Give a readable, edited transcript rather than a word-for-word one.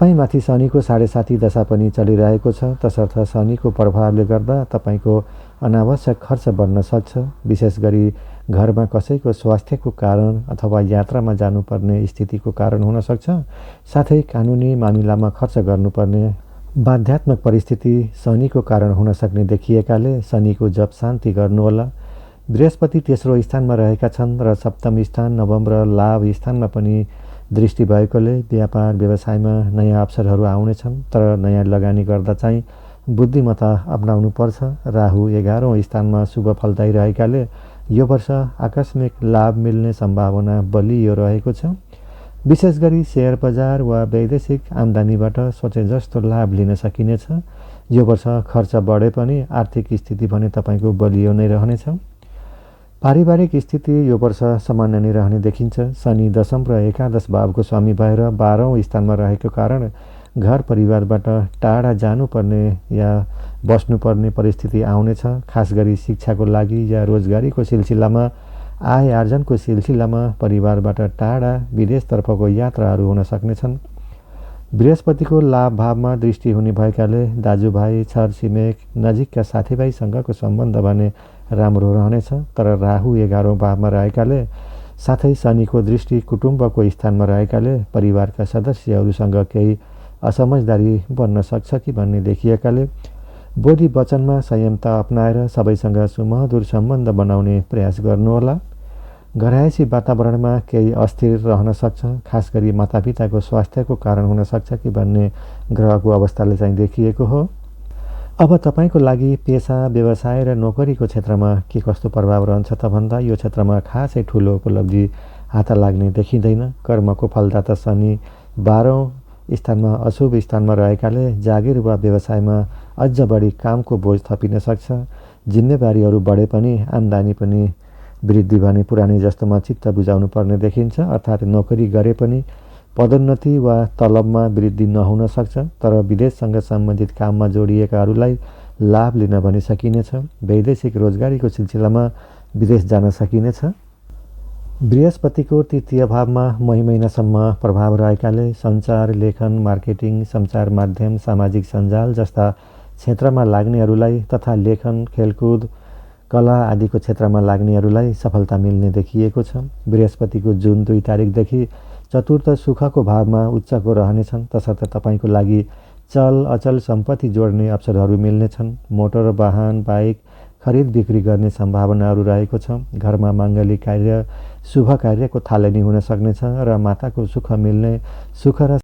तपाईमाथि शनिको 7.5 दशा पनि चलिरहेको छ, तसर्थ शनिको प्रभावले गर्दा तपाईको अनावश्यक खर्च बढ्न सक्छ। विशेष गरी घरमा कसैको स्वास्थ्यको कारण अथवा यात्रामा जानुपर्ने स्थितिको कारण हुन सक्छ। साथै कानुनी मामिलामा खर्च गर्नुपर्ने बाध्यात्मक परिस्थिति शनिको कारण हुन सक्ने देखिएकाले शनिको जप शान्ति गर्नुहोला। बृहस्पति तेस्रो स्थानमा रहेका छन् र सप्तम स्थान, नवम र लाभ स्थानमा पनि दृष्टि भएकोले व्यापार व्यवसायमा नयाँ अवसरहरू आउनेछन्, तर नयाँ लगानी गर्दा चाहिँ बुद्धिमत्ता अपनाउनु पर्छ। राहु 11औं स्थानमा शुभ फलदायी रहेकाले यो वर्ष आकस्मिक लाभ मिल्ने सम्भावना बलियो रहेको छ। विशेष गरी शेयर बजार वा वैदेशिक आम्दानीबाट सोचे जस्तो लाभ लिन सकिनेछ। यो वर्ष खर्च बढे पनि आर्थिक स्थिति भने तपाईको बलियो नै रहनेछ। पारिवारिक स्थिति यो वर्ष सामान्य नै रहने देखिन्छ। शनि दशम र एकादश भावको स्वामी भएर 12औं स्थानमा रहेको कारण घर परिवारबाट टाढा जानुपर्ने या बस्नुपर्ने परिस्थिति आउनेछ। खास गरी शिक्षाको लागि या रोजगारीको सिलसिलामा, आय आर्जनको सिलसिलामा परिवारबाट टाढा विदेशतर्फको यात्राहरू हुन सक्नेछन्। बृहस्पतिको लाभ भावमा दृष्टि हुने भएकाले दाजुभाइ, छरछिमेक, नजिकका साथीभाइसँगको सम्बन्ध भने राम्रो रहनेछ। तर राहु 11औं भावमा रहेकाले साथै शनिको दृष्टि कुटुम्बको स्थानमा रहेकाले परिवारका सदस्यहरूसँग केही असमझदारी बन्न सक्छ कि भन्ने देखिएकाले बोली वचनमा संयमता अपनाएर सबैसँग सुमधुर सम्बन्ध बनाउने प्रयास गर्नुहोला। घरयासी वातावरणमा केही अस्थिर रहन सक्छ। खास गरी मातापिताको स्वास्थ्यको कारण हुन सक्छ कि भन्ने ग्रहको अवस्थाले चाहिँ देखिएको हो। अब तपाईको लागि पेसा, व्यवसाय र नोकरीको क्षेत्रमा के कस्तो प्रभाव रहन्छ त भन्दा यो क्षेत्रमा खासै ठुलो उपलब्धि हात लाग्ने देखिँदैन। कर्मको फलदाता शनि 12औं स्थानमा अशुभ स्थानमा रहेकाले जागिर वा व्यवसायमा अझ बढी कामको बोझ थपिन सक्छ। जिम्मेवारीहरू बढे पनि आम्दानी पनि वृद्धि भने पुरानै जस्तोमा चित्त बुझाउनु पर्ने देखिन्छ। अर्थात् नोकरी गरे पनि पदोन्नति वा तलबमा वृद्धि नहुन सक्छ। तर विदेशसँग सम्बन्धित काममा जोडिएकाहरूलाई लाभ लिन भने सकिनेछ। वैदेशिक रोजगारीको सिलसिलामा विदेश जान सकिनेछ। बृहस्पतिको तृतीय भावमा मई महिनासम्म प्रभाव रहेकाले सञ्चार, लेखन, मार्केटिङ, सञ्चार माध्यम, सामाजिक सञ्जाल जस्ता क्षेत्रमा लाग्नेहरूलाई तथा लेखन, खेलकुद, कला आदिको क्षेत्रमा लाग्नेहरूलाई सफलता मिल्ने देखिएको छ। बृहस्पतिको जुन 2 तारिकदेखि चतुर्थ सुखको भावमा उच्चको रहनेछन्, तसर्थ तपाईको लागि चल अचल सम्पत्ति जोड्ने अवसरहरू मिल्नेछन्। मोटर वाहन, बाइक खरिद बिक्री गर्ने सम्भावनाहरू रहेको छ। घरमा माङ्गलिक कार्य, शुभ कार्यको थालनी हुन सक्नेछ र माताको सुख मिल्ने, सुख र